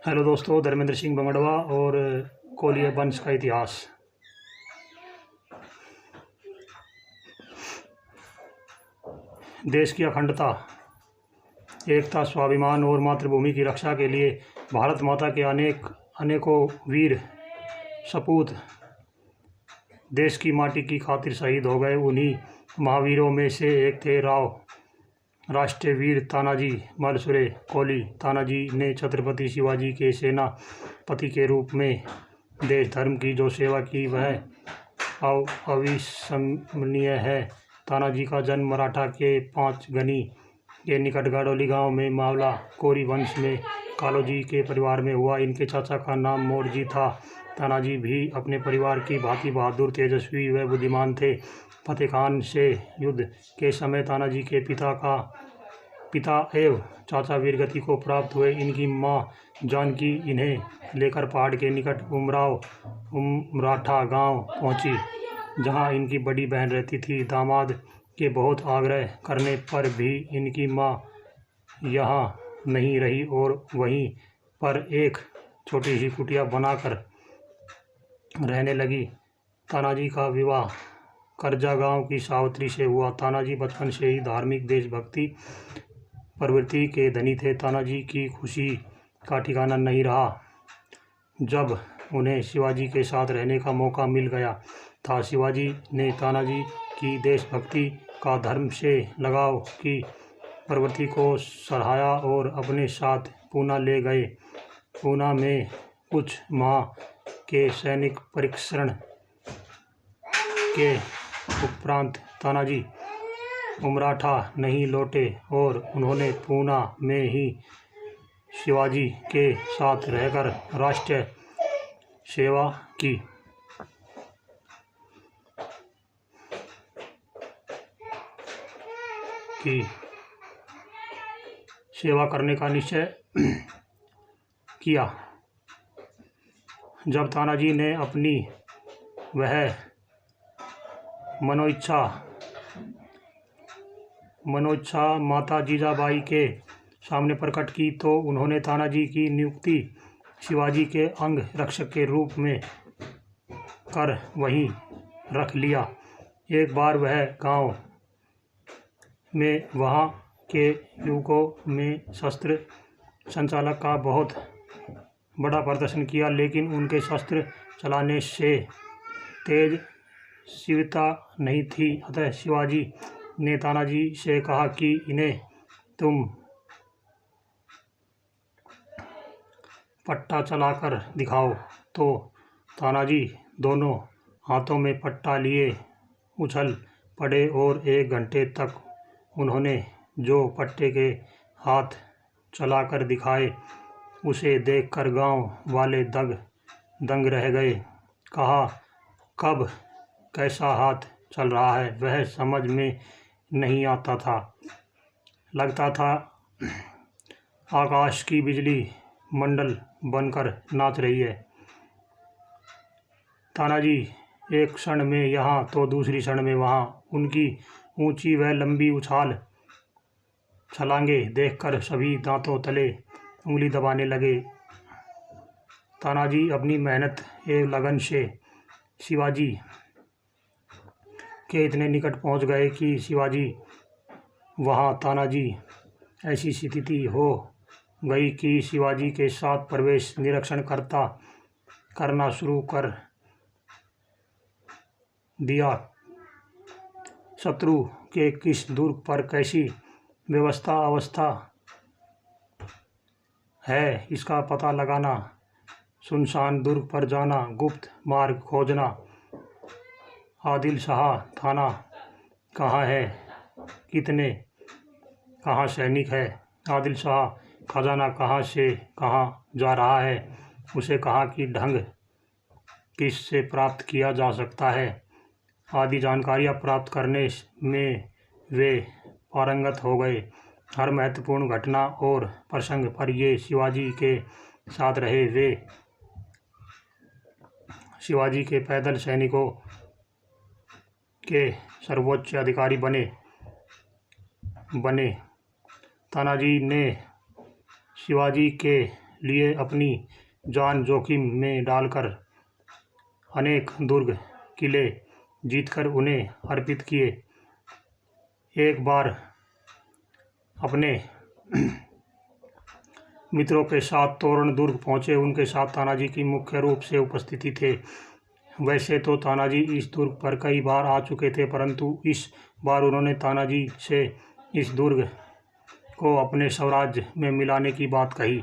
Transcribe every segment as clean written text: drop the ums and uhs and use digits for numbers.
Hello दोस्तों, धर्मेंद्र सिंह बंगड़वा और कोलिया वंश का इतिहास। देश की अखंडता, एकता, स्वाभिमान और मातृभूमि की रक्षा के लिए भारत माता के अनेकों वीर सपूत देश की माटी की खातिर शहीद हो गए। उन्हीं महावीरों में से एक थे राष्ट्रीय वीर तानाजी मालुसरे कोली। तानाजी ने छत्रपति शिवाजी के सेनापति के रूप में देश धर्म की जो सेवा की वह अविस्मरणीय है। तानाजी का जन्म मराठा के पांचगनी के निकट गड़ोली गांव में मावला कोरी वंश में कालोजी के परिवार में हुआ। इनके चाचा का नाम मोरजी था। तानाजी भी अपने परिवार की भांति बहादुर, तेजस्वी व बुद्धिमान थे। फतेह खान से युद्ध के समय तानाजी के पिता एवं चाचा वीरगति को प्राप्त हुए। इनकी मां जानकी इन्हें लेकर पहाड़ के निकट उमराठा गांव पहुंची, जहां इनकी बड़ी बहन रहती थी। दामाद के बहुत आग्रह करने पर भी इनकी मां यहां नहीं रही और वहीं पर एक छोटी सी कुटिया बनाकर रहने लगी। तानाजी का विवाह करजा गांव की सावित्री से हुआ। तानाजी बचपन से ही धार्मिक, देशभक्ति प्रवृत्ति के धनी थे। तानाजी की खुशी का ठिकाना नहीं रहा जब उन्हें शिवाजी के साथ रहने का मौका मिल गया था। शिवाजी ने तानाजी की देशभक्ति का, धर्म से लगाव की प्रवृत्ति को सराहा और अपने साथ पूना ले गए। पूना में कुछ माह के सैनिक परीक्षण के उपरांत तानाजी उमराठा नहीं लौटे और उन्होंने पूना में ही शिवाजी के साथ रहकर राष्ट्रीय सेवा की। सेवा करने का निश्चय किया। जब तानाजी ने अपनी वह मनोइच्छा माता जीजाबाई के सामने प्रकट की तो उन्होंने तानाजी की नियुक्ति शिवाजी के अंग रक्षक के रूप में कर वहीं रख लिया। एक बार वह गांव में वहां के युवकों में शस्त्र संचालक का बहुत बड़ा प्रदर्शन किया, लेकिन उनके शस्त्र चलाने से तेज शिवता नहीं थी। अतः शिवाजी ने तानाजी से कहा कि इन्हें तुम पट्टा चलाकर दिखाओ। तो तानाजी दोनों हाथों में पट्टा लिए उछल पड़े और 1 घंटे तक उन्होंने जो पट्टे के हाथ चलाकर दिखाए उसे देखकर गांव वाले दंग रह गए। कहा, कब कैसा हाथ चल रहा है वह समझ में नहीं आता था। लगता था आकाश की बिजली मंडल बनकर नाच रही है। तानाजी एक क्षण में यहाँ तो दूसरी क्षण में वहाँ। उनकी ऊंची व लंबी छलांगे देखकर सभी दांतों तले उंगली दबाने लगे। तानाजी अपनी मेहनत एवं लगन से शिवाजी के इतने निकट पहुंच गए कि शिवाजी वहां तानाजी ऐसी स्थिति हो गई कि शिवाजी के साथ प्रवेश निरीक्षण करना शुरू कर दिया। शत्रु के किस दुर्ग पर कैसी अवस्था है इसका पता लगाना, सुनसान दुर्ग पर जाना, गुप्त मार्ग खोजना, आदिल शाह थाना कहाँ है, कहाँ सैनिक है, आदिल शाह खजाना कहाँ से कहाँ जा रहा है, उसे कहाँ की ढंग किस से प्राप्त किया जा सकता है आदि जानकारियाँ प्राप्त करने में वे पारंगत हो गए। हर महत्वपूर्ण घटना और प्रसंग पर ये शिवाजी के साथ रहे। वे शिवाजी के पैदल सैनिकों के सर्वोच्च अधिकारी बने। तानाजी ने शिवाजी के लिए अपनी जान जोखिम में डालकर अनेक दुर्ग किले जीतकर उन्हें अर्पित किए। एक बार अपने मित्रों के साथ तोरण दुर्ग पहुंचे। उनके साथ तानाजी की मुख्य रूप से उपस्थिति थे। वैसे तो तानाजी इस दुर्ग पर कई बार आ चुके थे, परंतु इस बार उन्होंने तानाजी से इस दुर्ग को अपने स्वराज्य में मिलाने की बात कही।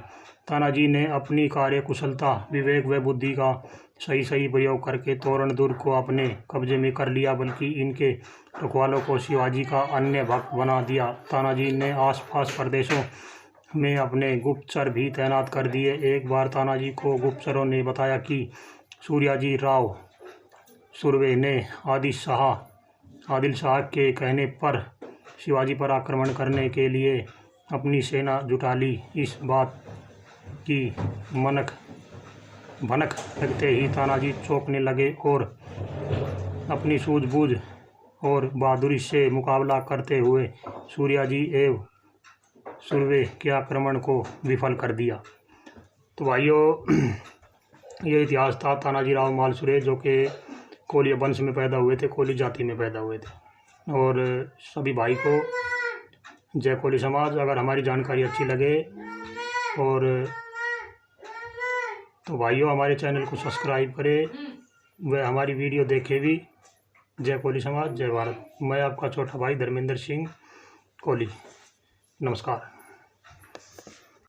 तानाजी ने अपनी कार्यकुशलता, विवेक व बुद्धि का सही प्रयोग करके तोरण दुर्ग को अपने कब्जे में कर लिया, बल्कि इनके रखवालों को शिवाजी का अन्य भक्त बना दिया। तानाजी ने आसपास प्रदेशों में अपने गुप्तचर भी तैनात कर दिए। एक बार तानाजी को गुप्तचरों ने बताया कि सूर्याजी राव सुर्वे ने आदिल शाह के कहने पर शिवाजी पर आक्रमण करने के लिए अपनी सेना जुटा ली। इस बात की भनक लगते ही तानाजी चौंकने लगे और अपनी सूझबूझ और बहादुरी से मुकाबला करते हुए सूर्याजी एवं सुर्वे के आक्रमण को विफल कर दिया। तो भाइयों, ये इतिहास था तानाजी राव मालसुरे, जो कि कोली वंश में पैदा हुए थे, कोली जाति में पैदा हुए थे। और सभी भाई को जय कोली समाज। अगर हमारी जानकारी अच्छी लगे और तो भाइयों हमारे चैनल को सब्सक्राइब करें व हमारी वीडियो देखें भी। जय कोली समाज, जय भारत। मैं आपका छोटा भाई धर्मेंद्र सिंह कोली। नमस्कार।